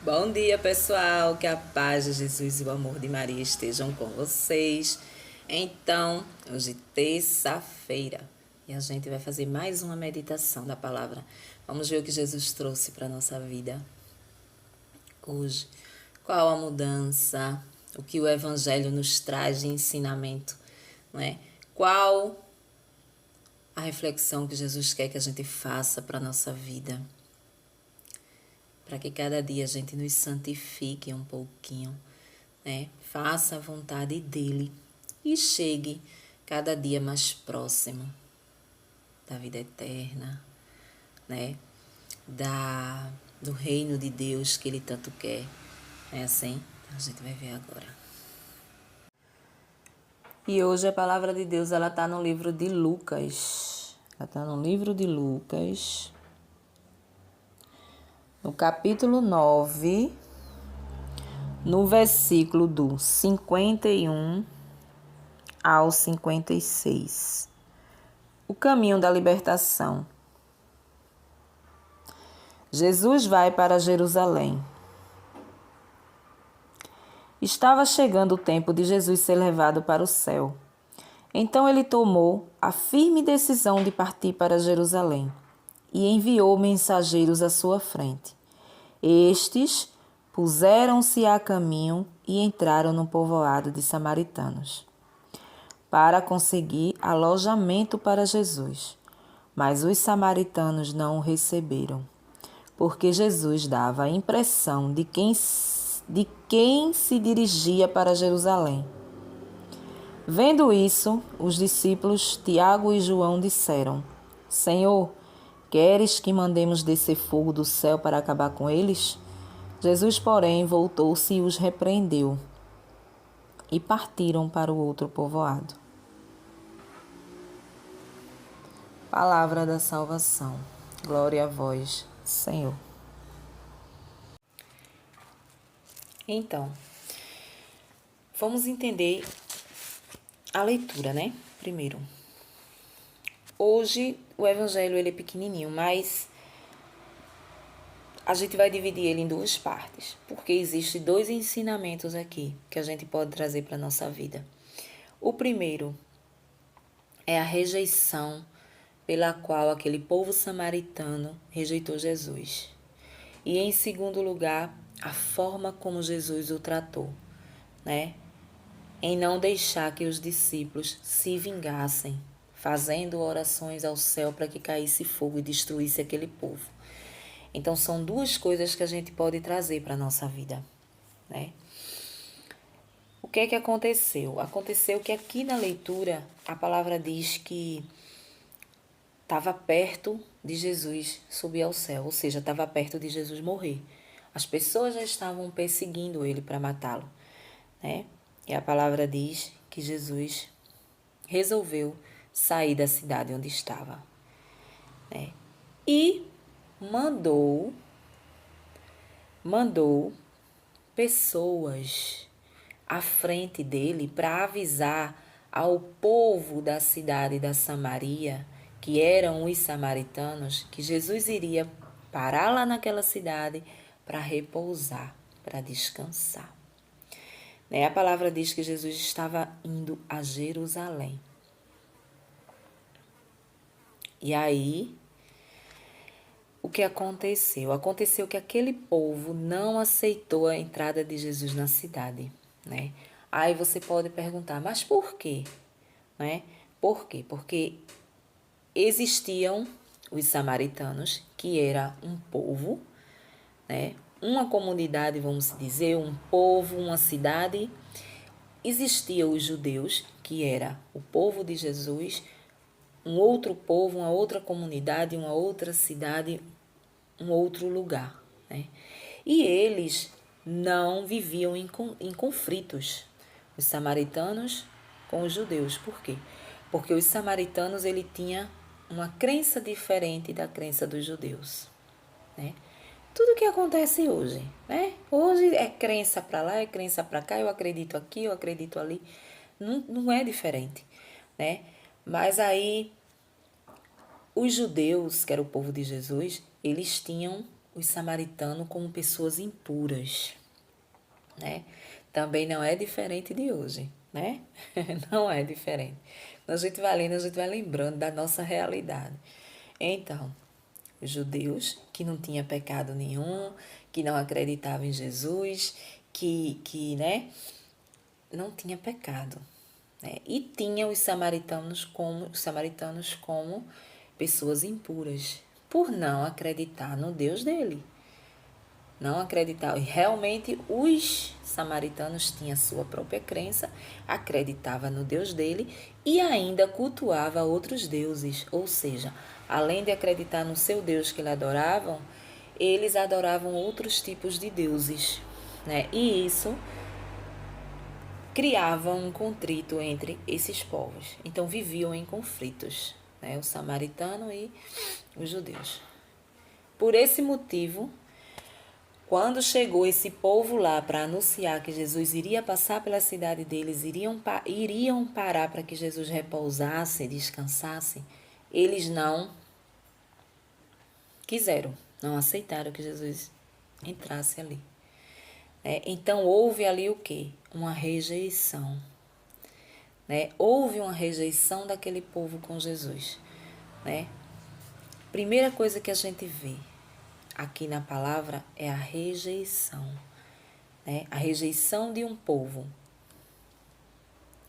Bom dia, pessoal. Que a paz de Jesus e o amor de Maria estejam com vocês. Então, hoje terça-feira, e a gente vai fazer mais uma meditação da palavra. Vamos ver o que Jesus trouxe para a nossa vida hoje. Qual a mudança, o que o Evangelho nos traz de ensinamento, não é? Qual a reflexão que Jesus quer que a gente faça para a nossa vida, para que cada dia a gente nos santifique um pouquinho, né? Faça a vontade dele e chegue cada dia mais próximo da vida eterna, né? Do reino de Deus que ele tanto quer. É assim? A gente vai ver agora. E hoje a palavra de Deus, ela está no livro de Lucas. Ela está no livro de Lucas, no capítulo 9, no versículo do 51 ao 56. O caminho da libertação. Jesus vai para Jerusalém. Estava chegando o tempo de Jesus ser levado para o céu. Então ele tomou a firme decisão de partir para Jerusalém e enviou mensageiros à sua frente. Estes puseram-se a caminho e entraram no povoado de samaritanos para conseguir alojamento para Jesus. Mas os samaritanos não o receberam, porque Jesus dava a impressão de quem se dirigia para Jerusalém. Vendo isso, os discípulos Tiago e João disseram: Senhor, queres que mandemos descer fogo do céu para acabar com eles? Jesus, porém, voltou-se e os repreendeu, e partiram para o outro povoado. Palavra da salvação. Glória a vós, Senhor. Então, vamos entender a leitura, né? Primeiro. Hoje o evangelho ele é pequenininho, mas a gente vai dividir ele em duas partes, porque existem dois ensinamentos aqui que a gente pode trazer para a nossa vida. O primeiro é a rejeição pela qual aquele povo samaritano rejeitou Jesus. E em segundo lugar, a forma como Jesus o tratou, né? Em não deixar que os discípulos se vingassem, fazendo orações ao céu para que caísse fogo e destruísse aquele povo. Então, são duas coisas que a gente pode trazer para a nossa vida, né? O que é que aconteceu? Aconteceu que aqui na leitura, a palavra diz que estava perto de Jesus subir ao céu, ou seja, estava perto de Jesus morrer. As pessoas já estavam perseguindo ele para matá-lo, né? E a palavra diz que Jesus resolveu sair da cidade onde estava, né? E mandou pessoas à frente dele para avisar ao povo da cidade da Samaria, que eram os samaritanos, que Jesus iria parar lá naquela cidade para repousar, para descansar. Né? A palavra diz que Jesus estava indo a Jerusalém. E aí, o que aconteceu? Aconteceu que aquele povo não aceitou a entrada de Jesus na cidade, né? Aí você pode perguntar, mas por quê? Né? Por quê? Porque existiam os samaritanos, que era um povo, né? Uma comunidade, vamos dizer, um povo, uma cidade. Existiam os judeus, que era o povo de Jesus, um outro povo, uma outra comunidade, uma outra cidade, um outro lugar, né? E eles não viviam em conflitos, os samaritanos com os judeus. Por quê? Porque os samaritanos ele tinha uma crença diferente da crença dos judeus, né? Tudo que acontece hoje, né? Hoje é crença para lá, é crença para cá, eu acredito aqui, eu acredito ali. Não é diferente, né? Mas aí os judeus, que era o povo de Jesus, eles tinham os samaritanos como pessoas impuras, né? Também não é diferente de hoje, né? Não é diferente. Quando a gente vai lendo, a gente vai lembrando da nossa realidade. Então, os judeus que não tinham pecado nenhum, que não acreditavam em Jesus, né, não tinha pecado, né? E tinha os samaritanos como pessoas impuras, por não acreditar no Deus dele. Não acreditavam. E realmente os samaritanos tinham sua própria crença, acreditava no Deus dele e ainda cultuava outros deuses. Ou seja, além de acreditar no seu Deus que eles adoravam, eles adoravam outros tipos de deuses, né? E isso criava um contrito entre esses povos. Então viviam em conflitos, né? O samaritano e os judeus. Por esse motivo, quando chegou esse povo lá para anunciar que Jesus iria passar pela cidade deles, iriam parar para que Jesus repousasse, descansasse, eles não quiseram, não aceitaram que Jesus entrasse ali. Então houve ali o quê? Uma rejeição. Houve uma rejeição daquele povo com Jesus. Primeira coisa que a gente vê aqui na palavra é a rejeição. A rejeição de um povo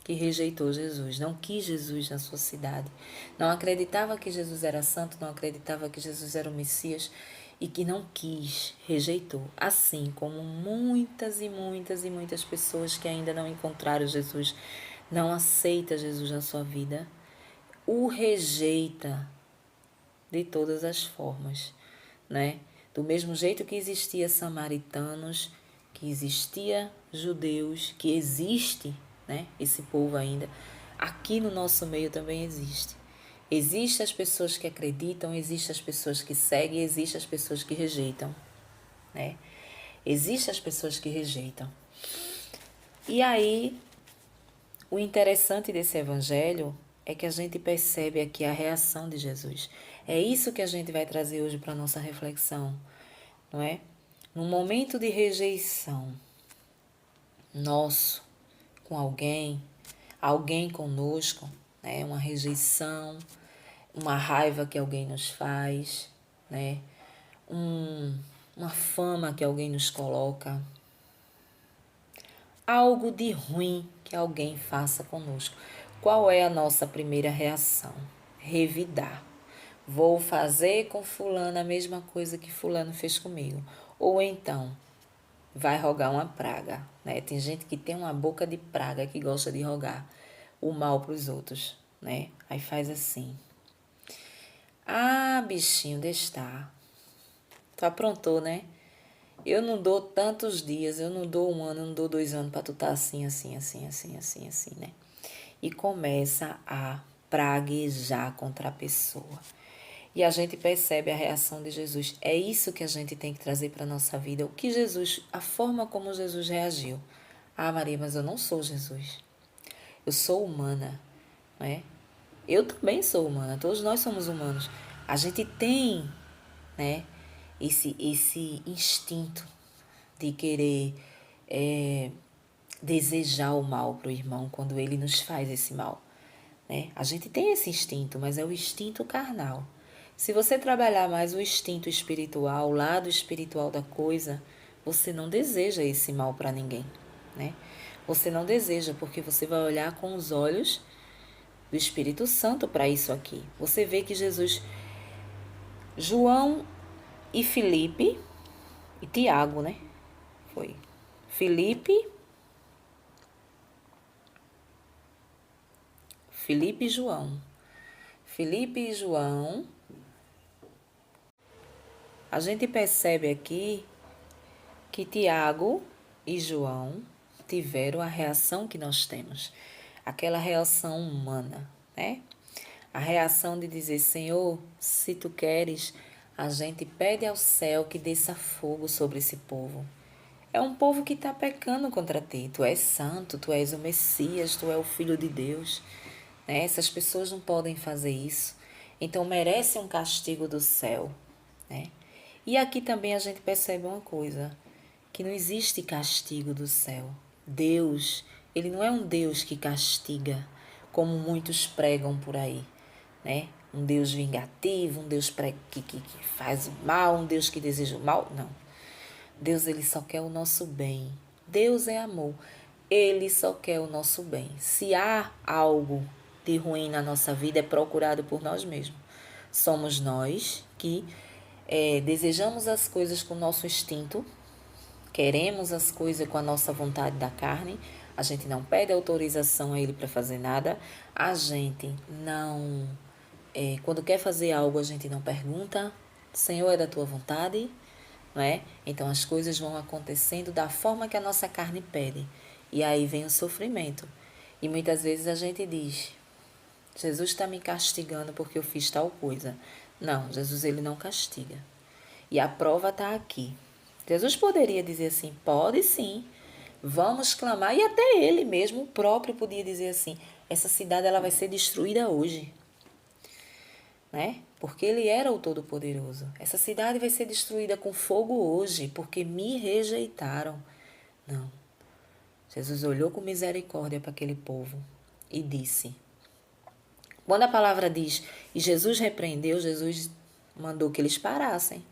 que rejeitou Jesus, não quis Jesus na sua cidade, não acreditava que Jesus era santo, não acreditava que Jesus era o Messias e que não quis, rejeitou. Assim como muitas e muitas e muitas pessoas que ainda não encontraram Jesus, não aceita Jesus na sua vida, o rejeita de todas as formas, né? Do mesmo jeito que existia samaritanos, que existia judeus, que existe, né, esse povo ainda, aqui no nosso meio também existe. Existem as pessoas que acreditam, existem as pessoas que seguem, existem as pessoas que rejeitam, né? Existem as pessoas que rejeitam. E aí, o interessante desse evangelho é que a gente percebe aqui a reação de Jesus. É isso que a gente vai trazer hoje para a nossa reflexão, não é? No momento de rejeição nosso com alguém conosco, né? Uma rejeição, uma raiva que alguém nos faz, né? Uma fama que alguém nos coloca, algo de ruim que alguém faça conosco. Qual é a nossa primeira reação? Revidar. Vou fazer com fulano a mesma coisa que fulano fez comigo. Ou então, vai rogar uma praga, né? Tem gente que tem uma boca de praga que gosta de rogar o mal para os outros, né? Aí faz assim. Ah, bichinho, deixa estar. Tu aprontou, né? Eu não dou tantos dias, eu não dou 1 ano, eu não dou 2 anos para tu estar assim, assim, assim, assim, assim, assim, né? E começa a praguejar contra a pessoa. E a gente percebe a reação de Jesus. É isso que a gente tem que trazer para a nossa vida. O que Jesus, a forma como Jesus reagiu. Ah, Maria, mas eu não sou Jesus. Eu sou humana, né? Eu também sou humana, todos nós somos humanos. A gente tem, né, esse instinto de querer desejar o mal para o irmão quando ele nos faz esse mal, né? A gente tem esse instinto, mas é o instinto carnal. Se você trabalhar mais o instinto espiritual, o lado espiritual da coisa, você não deseja esse mal para ninguém, né? Você não deseja porque você vai olhar com os olhos do Espírito Santo para isso aqui. Você vê que Jesus, João e Filipe e Tiago, né? Foi Filipe e João. Filipe e João. A gente percebe aqui que Tiago e João tiveram a reação que nós temos. Aquela reação humana, né? A reação de dizer, Senhor, se tu queres, a gente pede ao céu que desça fogo sobre esse povo. É um povo que está pecando contra ti. Tu és santo, tu és o Messias, tu és o Filho de Deus. Né? Essas pessoas não podem fazer isso. Então merece um castigo do céu. Né? E aqui também a gente percebe uma coisa, que não existe castigo do céu. Deus, ele não é um Deus que castiga, como muitos pregam por aí, né? Um Deus vingativo, um Deus que faz o mal, um Deus que deseja o mal. Não. Deus, ele só quer o nosso bem. Deus é amor. Ele só quer o nosso bem. Se há algo de ruim na nossa vida, é procurado por nós mesmos. Somos nós que desejamos as coisas com o nosso instinto, queremos as coisas com a nossa vontade da carne, a gente não pede autorização a ele para fazer nada, a gente não, quando quer fazer algo, a gente não pergunta, Senhor, é da tua vontade? Não é? Então as coisas vão acontecendo da forma que a nossa carne pede. E aí vem o sofrimento. E muitas vezes a gente diz, Jesus está me castigando porque eu fiz tal coisa. Não, Jesus ele não castiga. E a prova está aqui. Jesus poderia dizer assim, pode sim, vamos clamar. E até ele mesmo, o próprio, podia dizer assim, essa cidade ela vai ser destruída hoje. Né? Porque ele era o Todo-Poderoso. Essa cidade vai ser destruída com fogo hoje, porque me rejeitaram. Não. Jesus olhou com misericórdia para aquele povo e disse. Quando a palavra diz, e Jesus repreendeu, Jesus mandou que eles parassem.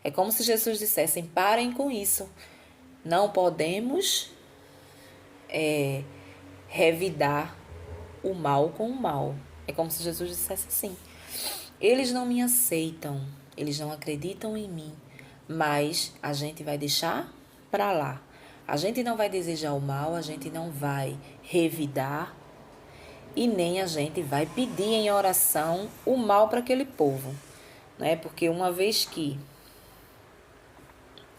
É como se Jesus dissesse, parem com isso. Não podemos revidar o mal com o mal. É como se Jesus dissesse assim. Eles não me aceitam, eles não acreditam em mim, mas a gente vai deixar para lá. A gente não vai desejar o mal, a gente não vai revidar e nem a gente vai pedir em oração o mal para aquele povo, né? Porque uma vez que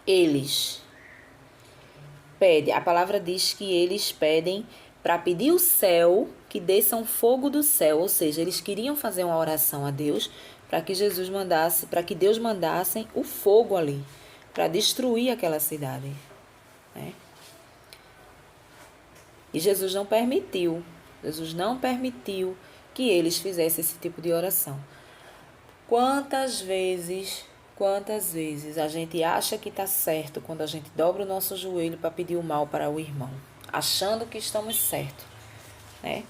eles pedem, a palavra diz que eles pedem para pedir o céu que desça um fogo do céu, ou seja, eles queriam fazer uma oração a Deus para que Jesus mandasse, para que Deus mandasse o fogo ali, para destruir aquela cidade, né? E Jesus não permitiu que eles fizessem esse tipo de oração. Quantas vezes a gente acha que está certo quando a gente dobra o nosso joelho para pedir o mal para o irmão, achando que estamos certos, né?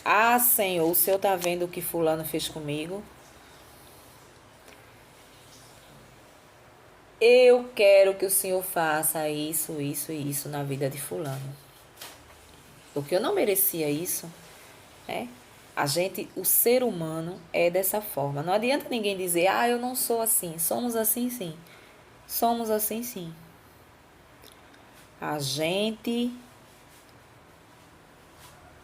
Ah, Senhor, o Senhor está vendo o que fulano fez comigo? Eu quero que o Senhor faça isso, isso e isso na vida de fulano. Porque eu não merecia isso, né? O ser humano é dessa forma. Não adianta ninguém dizer, eu não sou assim. Somos assim, sim. Somos assim, sim. A gente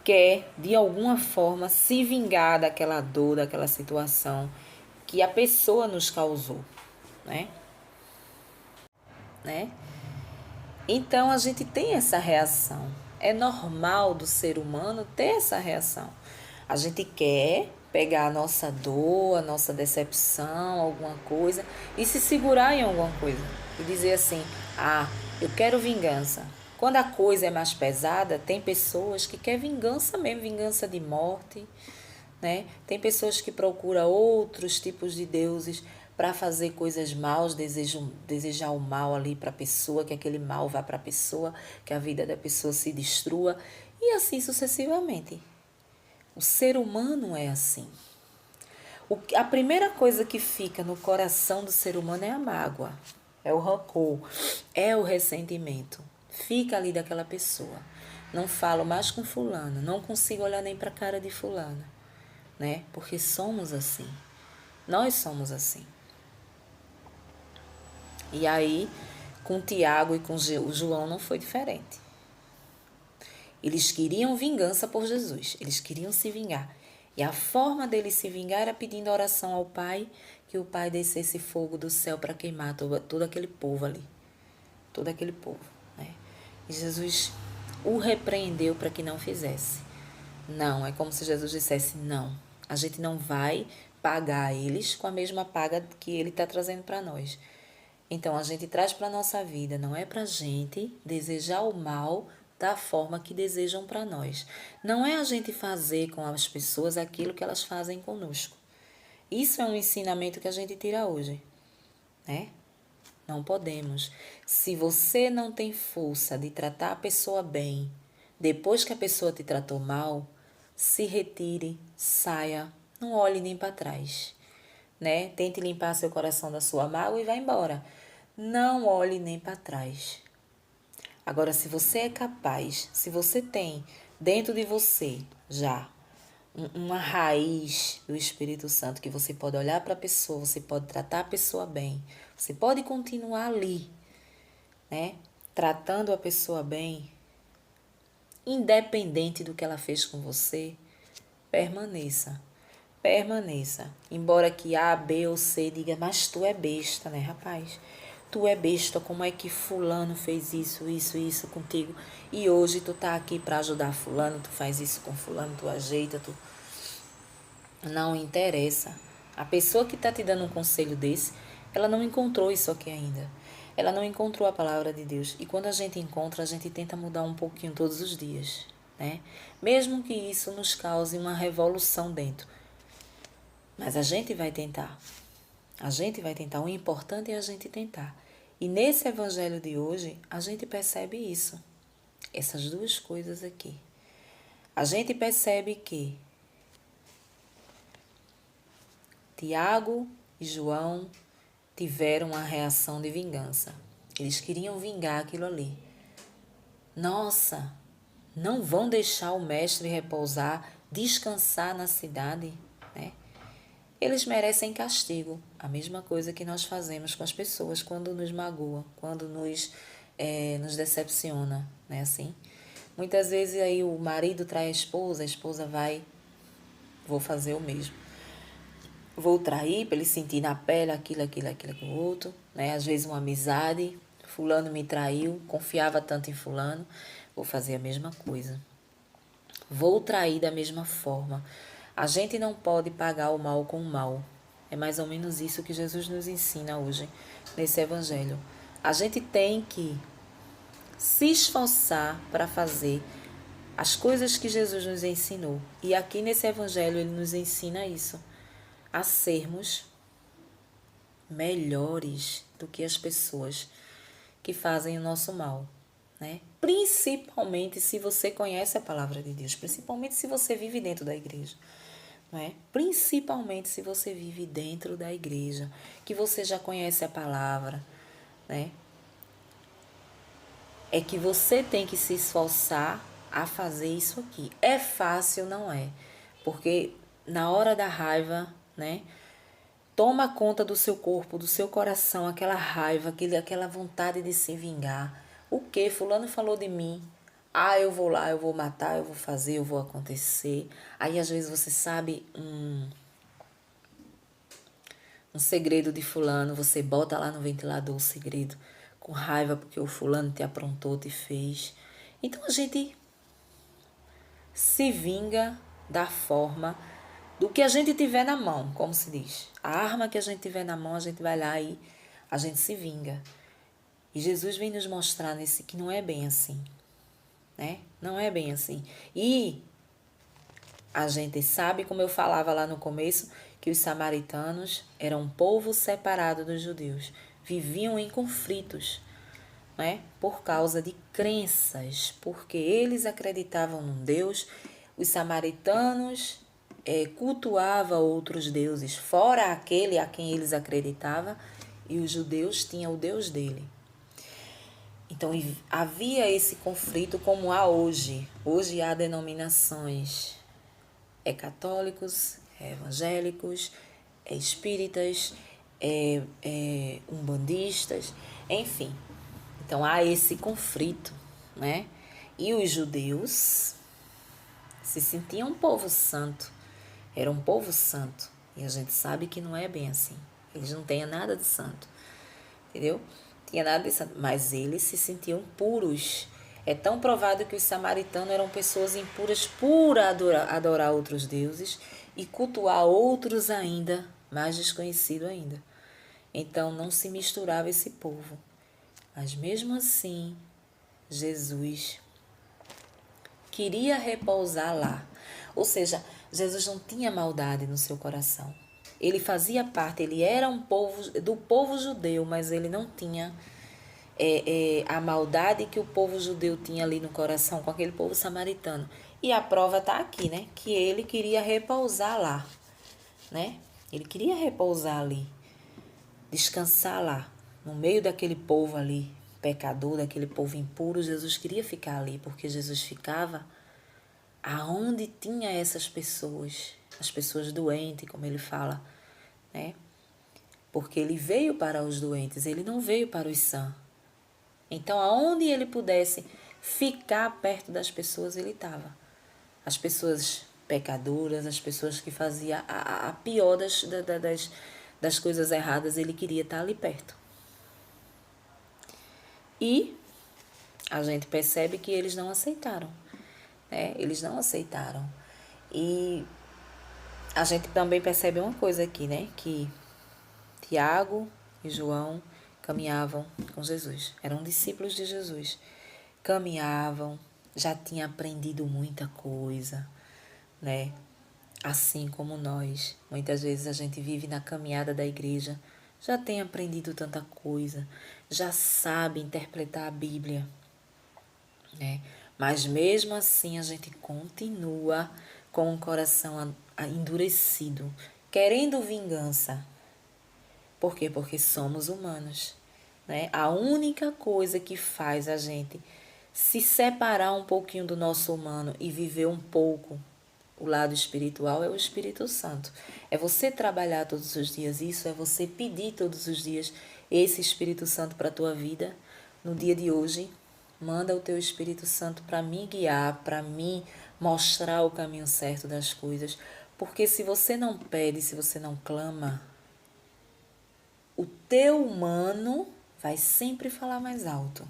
quer, de alguma forma, se vingar daquela dor, daquela situação que a pessoa nos causou, né? Então, a gente tem essa reação. É normal do ser humano ter essa reação. A gente quer pegar a nossa dor, a nossa decepção, alguma coisa, e se segurar em alguma coisa. E dizer assim, eu quero vingança. Quando a coisa é mais pesada, tem pessoas que querem vingança mesmo, vingança de morte, né? Tem pessoas que procuram outros tipos de deuses para fazer coisas maus, desejar o mal ali para a pessoa, que aquele mal vá para a pessoa, que a vida da pessoa se destrua, e assim sucessivamente. O ser humano é assim. A primeira coisa que fica no coração do ser humano é a mágoa, é o rancor, é o ressentimento. Fica ali daquela pessoa. Não falo mais com fulano, não consigo olhar nem para a cara de fulana, né? Porque somos assim. Nós somos assim. E aí, com Tiago e com o João não foi diferente. Eles queriam vingança por Jesus, eles queriam se vingar. E a forma deles se vingar era pedindo oração ao Pai, que o Pai descesse fogo do céu para queimar todo aquele povo ali. Todo aquele povo, né? E Jesus o repreendeu para que não fizesse. Não, é como se Jesus dissesse, não, a gente não vai pagar eles com a mesma paga que ele está trazendo para nós. Então, a gente traz para a nossa vida, não é para a gente desejar o mal da forma que desejam para nós. Não é a gente fazer com as pessoas aquilo que elas fazem conosco. Isso é um ensinamento que a gente tira hoje, né? Não podemos. Se você não tem força de tratar a pessoa bem, depois que a pessoa te tratou mal, se retire, saia, não olhe nem para trás, né? Tente limpar seu coração da sua mágoa e vá embora. Não olhe nem para trás. Agora, se você é capaz, se você tem dentro de você já uma raiz do Espírito Santo, que você pode olhar para a pessoa, você pode tratar a pessoa bem, você pode continuar ali, né? Tratando a pessoa bem, independente do que ela fez com você, permaneça. Permaneça. Embora que A, B ou C diga, mas tu é besta, né, rapaz? Tu é besta, como é que fulano fez isso contigo? E hoje tu tá aqui para ajudar fulano, tu faz isso com fulano, tu ajeita, tu... Não interessa. A pessoa que tá te dando um conselho desse, ela não encontrou isso aqui ainda. Ela não encontrou a palavra de Deus. E quando a gente encontra, a gente tenta mudar um pouquinho todos os dias, né? Mesmo que isso nos cause uma revolução dentro. Mas a gente vai tentar. A gente vai tentar. O importante é a gente tentar. E nesse evangelho de hoje, a gente percebe isso. Essas duas coisas aqui. A gente percebe que Tiago e João tiveram uma reação de vingança. Eles queriam vingar aquilo ali. Nossa, não vão deixar o mestre repousar, descansar na cidade, né? Eles merecem castigo. A mesma coisa que nós fazemos com as pessoas quando nos magoam, quando nos decepciona, né? Assim. Muitas vezes aí o marido trai a esposa vai, vou fazer o mesmo. Vou trair para ele sentir na pele aquilo outro, né? Às vezes uma amizade, fulano me traiu, confiava tanto em fulano, vou fazer a mesma coisa. Vou trair da mesma forma. A gente não pode pagar o mal com o mal. É mais ou menos isso que Jesus nos ensina hoje, nesse evangelho. A gente tem que se esforçar para fazer as coisas que Jesus nos ensinou. E aqui nesse evangelho ele nos ensina isso. A sermos melhores do que as pessoas que fazem o nosso mal, né? Principalmente se você conhece a palavra de Deus, principalmente se você vive dentro da igreja, não é? Principalmente se você vive dentro da igreja, que você já conhece a palavra, né? É que você tem que se esforçar a fazer isso aqui. É fácil, não é? Porque na hora da raiva, né? Toma conta do seu corpo, do seu coração, aquela raiva, aquela vontade de se vingar. O que? Fulano falou de mim. Ah, eu vou lá, eu vou matar, eu vou fazer, eu vou acontecer. Aí às vezes você sabe um segredo de fulano, você bota lá no ventilador o segredo, com raiva porque o fulano te aprontou, te fez. Então a gente se vinga da forma do que a gente tiver na mão, como se diz. A arma que a gente tiver na mão, a gente vai lá e a gente se vinga. E Jesus vem nos mostrar nesse que não é bem assim, né? Não é bem assim. E a gente sabe, como eu falava lá no começo, que os samaritanos eram um povo separado dos judeus. Viviam em conflitos, né? Por causa de crenças, porque eles acreditavam num Deus, os samaritanos cultuavam outros deuses, fora aquele a quem eles acreditavam, e os judeus tinham o Deus dele. Então havia esse conflito como há hoje. Hoje há denominações católicos, evangélicos, espíritas, umbandistas, enfim. Então há esse conflito, né? E os judeus se sentiam um povo santo, era um povo santo. E a gente sabe que não é bem assim. Eles não têm nada de santo, entendeu? Tinha nada de santo, mas eles se sentiam puros. É tão provado que os samaritanos eram pessoas impuras por adorar outros deuses e cultuar outros ainda, mais desconhecidos ainda. Então não se misturava esse povo. Mas mesmo assim, Jesus queria repousar lá. Ou seja, Jesus não tinha maldade no seu coração. Ele fazia parte, ele era do povo judeu, mas ele não tinha a maldade que o povo judeu tinha ali no coração com aquele povo samaritano. E a prova está aqui, né? Que ele queria repousar lá, né? Ele queria repousar ali, descansar lá, no meio daquele povo ali, pecador, daquele povo impuro. Jesus queria ficar ali, porque Jesus ficava aonde tinha essas pessoas, as pessoas doentes, como ele fala, né? Porque ele veio para os doentes, ele não veio para os sãos. Então, aonde ele pudesse ficar perto das pessoas, ele estava. As pessoas pecadoras, as pessoas que faziam a pior das coisas erradas, ele queria estar ali perto. E a gente percebe que eles não aceitaram, né? Eles não aceitaram. E a gente também percebe uma coisa aqui, né? Que Tiago e João caminhavam com Jesus. Eram discípulos de Jesus. Caminhavam, já tinham aprendido muita coisa, né? Assim como nós. Muitas vezes a gente vive na caminhada da igreja, já tem aprendido tanta coisa, já sabe interpretar a Bíblia, né? Mas mesmo assim a gente continua com o coração endurecido, querendo vingança. Por quê? Porque somos humanos, né? A única coisa que faz a gente se separar um pouquinho do nosso humano e viver um pouco o lado espiritual é o Espírito Santo. É você trabalhar todos os dias isso, é você pedir todos os dias esse Espírito Santo para a tua vida. No dia de hoje, manda o teu Espírito Santo para me guiar, para me mostrar o caminho certo das coisas. Porque se você não pede, se você não clama, o teu humano vai sempre falar mais alto.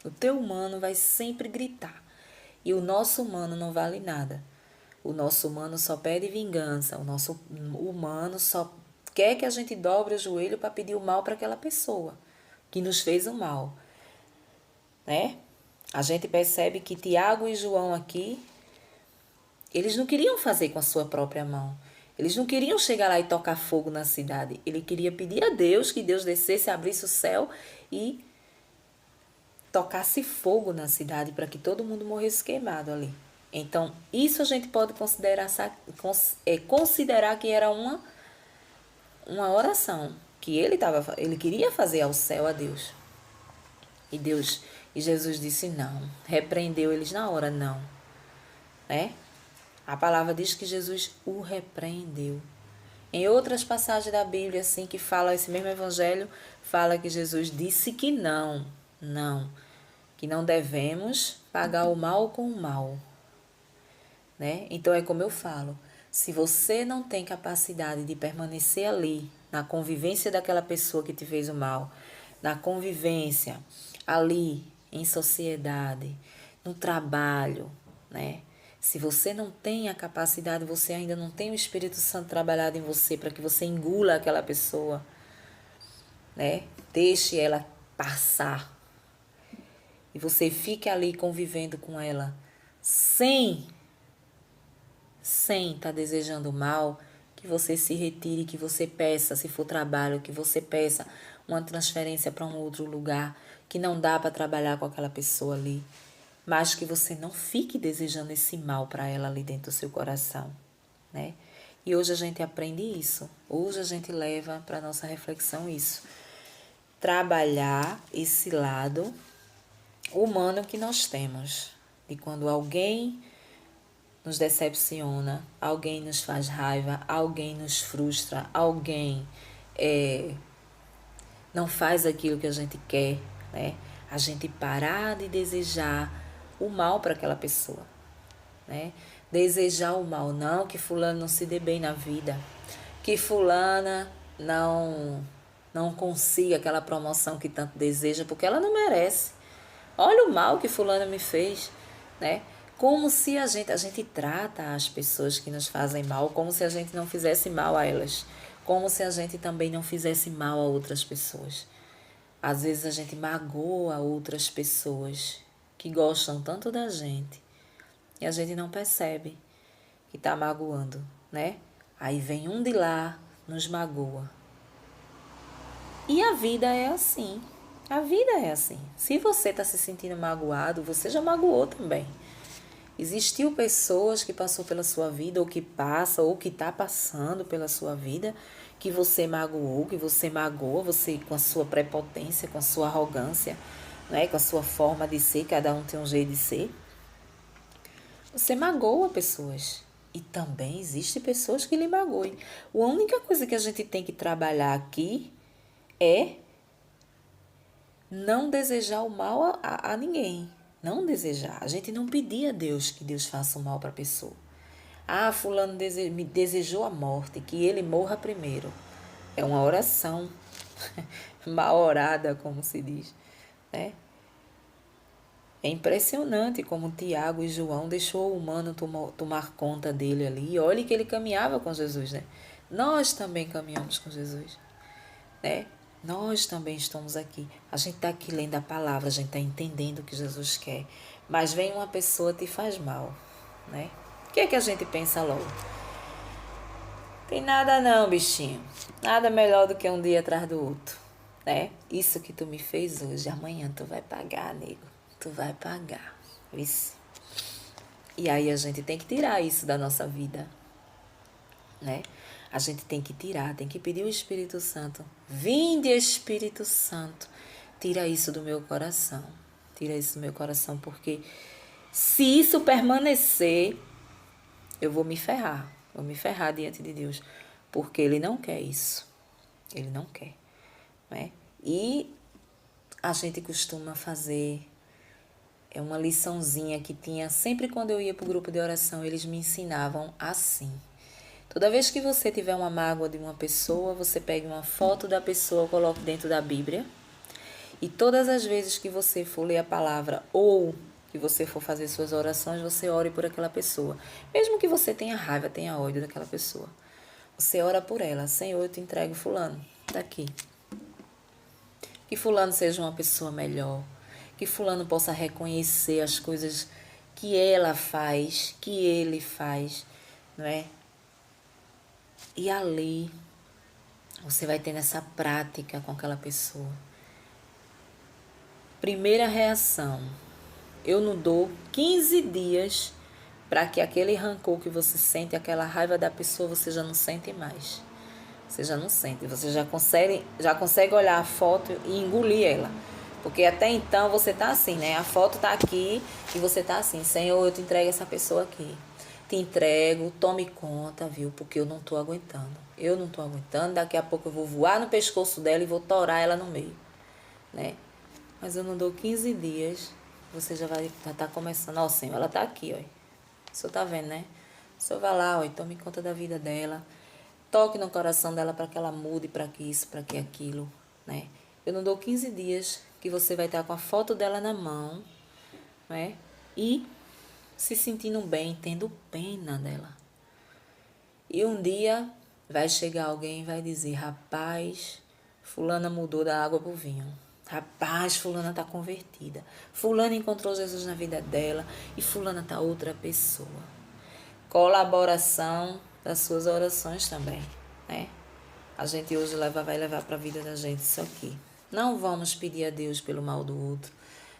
O teu humano vai sempre gritar. E o nosso humano não vale nada. O nosso humano só pede vingança. O nosso humano só quer que a gente dobre o joelho para pedir o mal para aquela pessoa que nos fez o mal, né? A gente percebe que Tiago e João aqui, eles não queriam fazer com a sua própria mão. Eles não queriam chegar lá e tocar fogo na cidade. Ele queria pedir a Deus que Deus descesse, abrisse o céu e tocasse fogo na cidade para que todo mundo morresse queimado ali. Então, isso a gente pode considerar que era uma oração que ele queria fazer ao céu, a Deus. E Jesus disse não, repreendeu eles na hora, não, né? A palavra diz que Jesus o repreendeu. Em outras passagens da Bíblia, assim, que fala esse mesmo evangelho, fala que Jesus disse que não, que não devemos pagar o mal com o mal, né? Então é como eu falo, se você não tem capacidade de permanecer ali, na convivência daquela pessoa que te fez o mal, na convivência, ali, em sociedade, no trabalho, né? Se você não tem a capacidade, você ainda não tem o Espírito Santo trabalhado em você para que você engula aquela pessoa, né? Deixe ela passar. E você fique ali convivendo com ela sem estar desejando mal, que você se retire, que você peça, se for trabalho, que você peça uma transferência para um outro lugar, que não dá para trabalhar com aquela pessoa ali, mas que você não fique desejando esse mal para ela ali dentro do seu coração, né? E hoje a gente aprende isso, hoje a gente leva para nossa reflexão isso. Trabalhar esse lado humano que nós temos, de quando alguém nos decepciona, alguém nos faz raiva, alguém nos frustra, alguém não faz aquilo que a gente quer, né? A gente parar de desejar o mal para aquela pessoa, né? Desejar o mal, não que fulano não se dê bem na vida, que fulana não consiga aquela promoção que tanto deseja, porque ela não merece. Olha o mal que fulana me fez, né? Como se a gente trata as pessoas que nos fazem mal como se a gente não fizesse mal a elas, como se a gente também não fizesse mal a outras pessoas. Às vezes a gente magoa outras pessoas que gostam tanto da gente e a gente não percebe que está magoando, né? Aí vem um de lá, nos magoa. E a vida é assim. A vida é assim. Se você está se sentindo magoado, você já magoou também. Existiu pessoas que passou pela sua vida, ou que passa, ou que está passando pela sua vida, que você magoou, que você magoa, você com a sua prepotência, com a sua arrogância, né, com a sua forma de ser, cada um tem um jeito de ser. Você magoa pessoas. E também existe pessoas que lhe magoem. A única coisa que a gente tem que trabalhar aqui é não desejar o mal a ninguém. Não desejar. A gente não pedir a Deus que Deus faça o mal para a pessoa. Ah, fulano me desejou a morte, que ele morra primeiro. É uma oração mal orada, como se diz, né? É impressionante como Tiago e João deixou o humano tomar conta dele ali. E olhe que ele caminhava com Jesus, né? Nós também caminhamos com Jesus, né? Nós também estamos aqui. A gente está aqui lendo a palavra, a gente está entendendo o que Jesus quer. Mas vem uma pessoa e te faz mal, né? O que é que a gente pensa logo? Tem nada não, bichinho. Nada melhor do que um dia atrás do outro, né? Isso que tu me fez hoje, amanhã tu vai pagar, nego. Tu vai pagar. Isso. E aí a gente tem que tirar isso da nossa vida, né? A gente tem que tirar, tem que pedir o Espírito Santo. Vinde, Espírito Santo. Tira isso do meu coração. Tira isso do meu coração, porque se isso permanecer, eu vou me ferrar. Vou me ferrar diante de Deus. Porque Ele não quer isso. Ele não quer, né? E a gente costuma fazer uma liçãozinha que tinha sempre quando eu ia para o grupo de oração, eles me ensinavam assim. Toda vez que você tiver uma mágoa de uma pessoa, você pegue uma foto da pessoa, coloque dentro da Bíblia. E todas as vezes que você for ler a palavra ou que você for fazer suas orações, você ore por aquela pessoa. Mesmo que você tenha raiva, tenha ódio daquela pessoa. Você ora por ela. Senhor, eu te entrego fulano. Daqui. Que fulano seja uma pessoa melhor. Que fulano possa reconhecer as coisas que ela faz, que ele faz, não é? E ali, você vai tendo essa prática com aquela pessoa. Primeira reação, eu não dou 15 dias para que aquele rancor que você sente, aquela raiva da pessoa, você já não sente mais. Você já não sente, você já consegue olhar a foto e engolir ela. Porque até então você tá assim, né? A foto tá aqui e você tá assim, Senhor, eu te entrego essa pessoa aqui. Te entrego, tome conta, viu? Porque eu não tô aguentando. Eu não tô aguentando, daqui a pouco eu vou voar no pescoço dela e vou torar ela no meio, né? Mas eu não dou 15 dias, você já vai tá começando. Ó, Senhor, ela tá aqui, ó. O senhor tá vendo, né? O senhor vai lá, ó, tome conta da vida dela. Toque no coração dela para que ela mude, para que isso, para que aquilo, né? Eu não dou 15 dias que você vai estar com a foto dela na mão, né? E se sentindo bem, tendo pena dela. E um dia vai chegar alguém e vai dizer, rapaz, fulana mudou da água pro vinho. Rapaz, fulana tá convertida. Fulana encontrou Jesus na vida dela e fulana tá outra pessoa. Colaboração das suas orações também, né? A gente hoje vai levar para a vida da gente isso aqui. Não vamos pedir a Deus pelo mal do outro.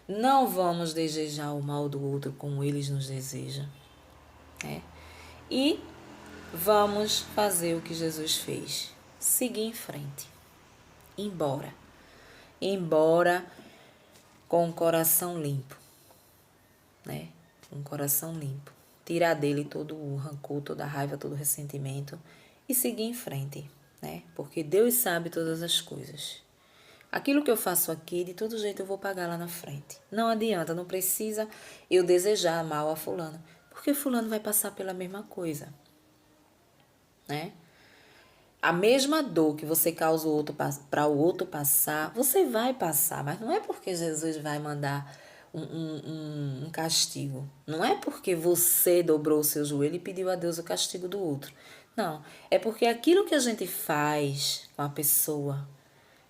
Não vamos desejar o mal do outro como eles nos desejam, né? E vamos fazer o que Jesus fez. Seguir em frente. Embora. Embora com o coração limpo, né? Com o coração limpo. Tirar dele todo o rancor, toda a raiva, todo o ressentimento e seguir em frente, né? Porque Deus sabe todas as coisas. Aquilo que eu faço aqui, de todo jeito eu vou pagar lá na frente. Não adianta, não precisa eu desejar mal a fulano, porque fulano vai passar pela mesma coisa, né? A mesma dor que você causa para o outro passar, você vai passar, mas não é porque Jesus vai mandar um castigo. Não é porque você dobrou o seu joelho e pediu a Deus o castigo do outro. Não, é porque aquilo que a gente faz com a pessoa,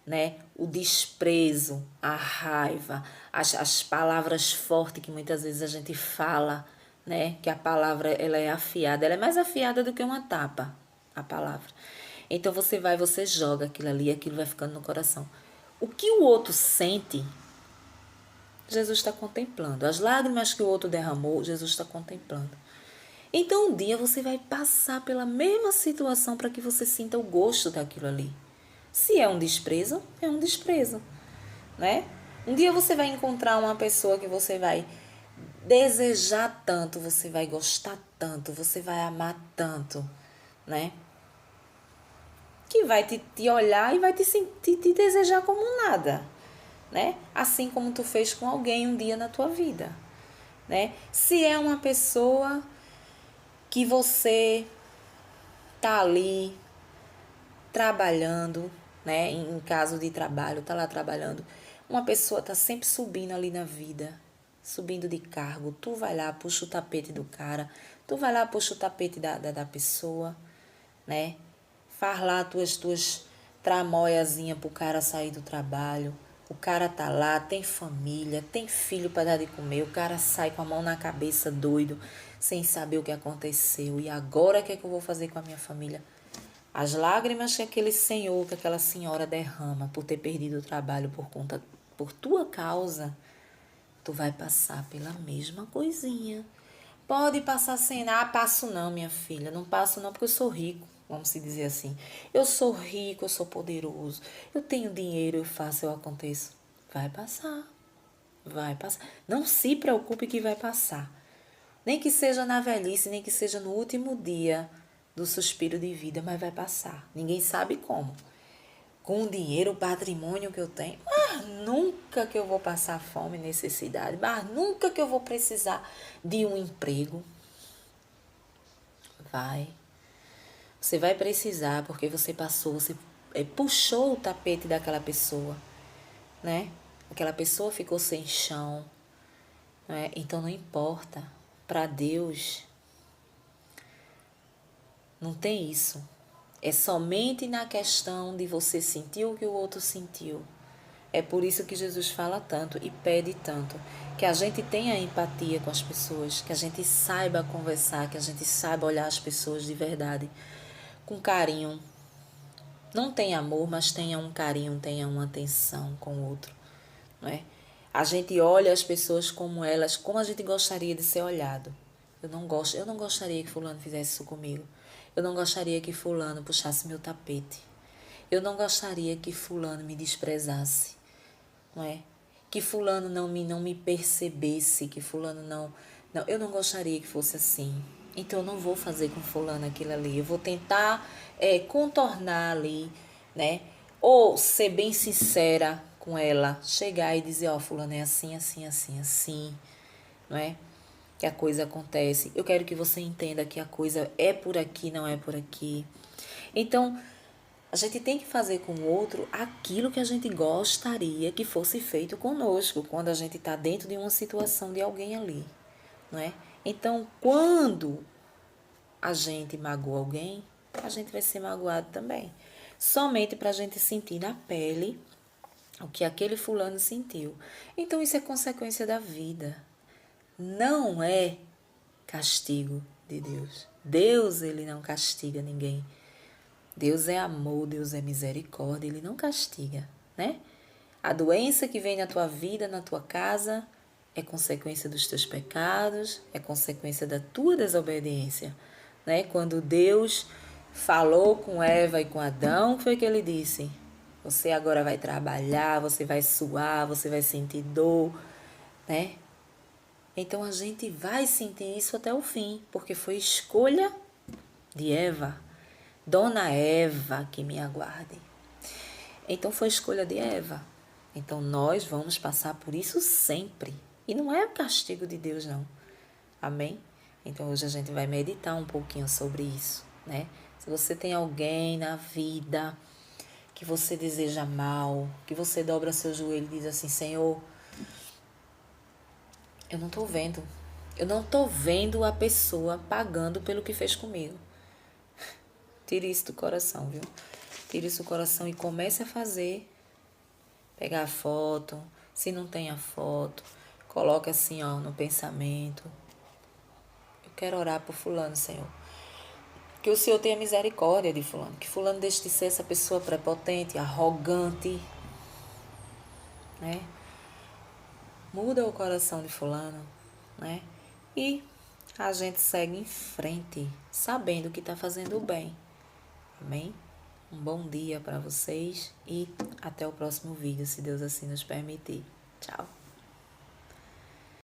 né? O desprezo, a raiva, as palavras fortes que muitas vezes a gente fala, né? Que a palavra ela é afiada, ela é mais afiada do que uma tapa, a palavra. Então você joga aquilo ali, aquilo vai ficando no coração. O que o outro sente, Jesus está contemplando. As lágrimas que o outro derramou, Jesus está contemplando. Então um dia você vai passar pela mesma situação para que você sinta o gosto daquilo ali. Se é um desprezo, é um desprezo, né? Um dia você vai encontrar uma pessoa que você vai desejar tanto, você vai gostar tanto, você vai amar tanto, né? Que vai te olhar e vai te desejar como nada, né? Assim como tu fez com alguém um dia na tua vida, né? Se é uma pessoa que você tá ali trabalhando, né? Em caso de trabalho, tá lá trabalhando, uma pessoa tá sempre subindo ali na vida, subindo de cargo, tu vai lá, puxa o tapete do cara, tu vai lá, puxa o tapete da pessoa, né? Faz lá tuas tramóiazinha pro cara sair do trabalho. O cara tá lá, tem família, tem filho para dar de comer. O cara sai com a mão na cabeça, doido, sem saber o que aconteceu. E agora o que é que eu vou fazer com a minha família? As lágrimas que aquele senhor, que aquela senhora derrama por ter perdido o trabalho por tua causa, tu vai passar pela mesma coisinha. Pode passar sem nada. Passo não, minha filha. Não passo não porque eu sou rico, vamos se dizer assim. Eu sou rico, eu sou poderoso. Eu tenho dinheiro, eu faço, eu aconteço. Vai passar. Vai passar. Não se preocupe que vai passar. Nem que seja na velhice, nem que seja no último dia do suspiro de vida, mas vai passar. Ninguém sabe como. Com o dinheiro, o patrimônio que eu tenho, mas nunca que eu vou passar fome, necessidade, mas nunca que eu vou precisar de um emprego. Vai. Você vai precisar porque você passou, você puxou o tapete daquela pessoa, né? Aquela pessoa ficou sem chão, né? Então não importa. Para Deus, não tem isso. É somente na questão de você sentir o que o outro sentiu. É por isso que Jesus fala tanto e pede tanto. Que a gente tenha empatia com as pessoas, que a gente saiba conversar, que a gente saiba olhar as pessoas de verdade, com carinho. Não tenha amor, mas tenha um carinho, tenha uma atenção com o outro, não é? A gente olha as pessoas como elas, como a gente gostaria de ser olhado. Eu não gostaria que fulano fizesse isso comigo. Eu não gostaria que fulano puxasse meu tapete. Eu não gostaria que fulano me desprezasse, não é? Que fulano não me percebesse, que fulano não, eu não gostaria que fosse assim. Então eu não vou fazer com fulano aquilo ali. Eu vou tentar contornar ali, né? Ou ser bem sincera com ela, chegar e dizer, ó, fulano é assim, assim, assim, assim, não é? Que a coisa acontece. Eu quero que você entenda que a coisa é por aqui, não é por aqui. Então, a gente tem que fazer com o outro aquilo que a gente gostaria que fosse feito conosco, quando a gente está dentro de uma situação de alguém ali, não é? Então, quando a gente magoa alguém, a gente vai ser magoado também. Somente para a gente sentir na pele o que aquele fulano sentiu. Então, isso é consequência da vida. Não é castigo de Deus. Deus, ele não castiga ninguém. Deus é amor, Deus é misericórdia, ele não castiga, né? A doença que vem na tua vida, na tua casa, é consequência dos teus pecados, é consequência da tua desobediência, né? Quando Deus falou com Eva e com Adão, o que foi que ele disse? Você agora vai trabalhar, você vai suar, você vai sentir dor, né? Então a gente vai sentir isso até o fim, porque foi escolha de Eva. Dona Eva, que me aguarde. Então foi escolha de Eva. Então nós vamos passar por isso sempre. E não é o castigo de Deus, não. Amém? Então hoje a gente vai meditar um pouquinho sobre isso, né? Se você tem alguém na vida que você deseja mal, que você dobra seu joelho e diz assim, Senhor, eu não tô vendo. Eu não tô vendo a pessoa pagando pelo que fez comigo. Tire isso do coração, viu? Tire isso do coração e comece a fazer. Pegar a foto. Se não tem a foto, coloque assim, ó, no pensamento. Eu quero orar por fulano, Senhor. Que o Senhor tenha misericórdia de fulano. Que fulano deixe de ser essa pessoa prepotente, arrogante, né? Muda o coração de fulano, né? E a gente segue em frente, sabendo que está fazendo o bem. Amém? Um bom dia para vocês e até o próximo vídeo, se Deus assim nos permitir. Tchau!